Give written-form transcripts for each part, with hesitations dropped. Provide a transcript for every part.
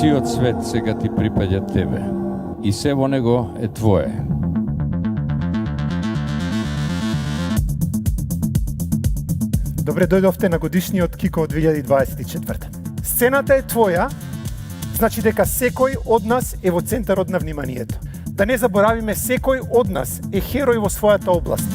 Сиот свет сега ти припаѓа тебе и се во него е твое. Добре дојдовте на годишниот Кико од 2024. Сцената е твоја, значи дека секој од нас е во центарот на вниманието. Да не заборавиме, секој од нас е херој во својата област.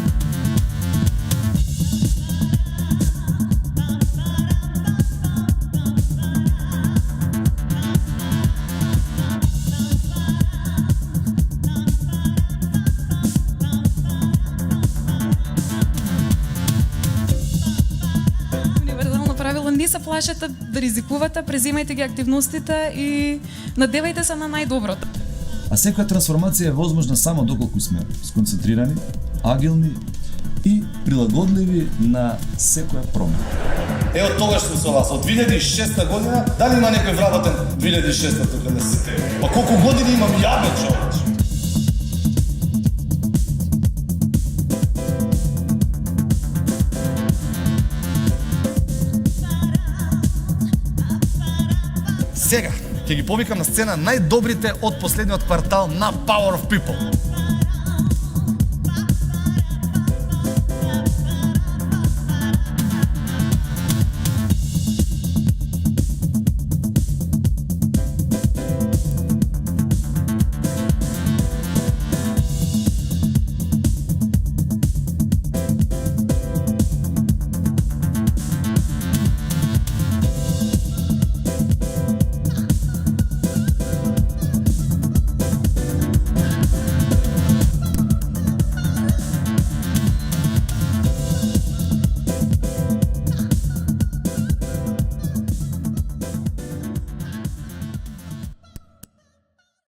Не се плашете да ризикувате, преземајте ги активностите и надевајте се на најдоброто. А секоја трансформација е возможна само доколку сме сконцентрирани, агилни и прилагодливи на секоја промена. Ево тогаш сме со вас, од 2006 година, дали има некој вработен 2006 тука не се? Па колку години имам јабе, човече? Сега ќе ги повикам на сцена најдобрите од последниот квартал на Power of People.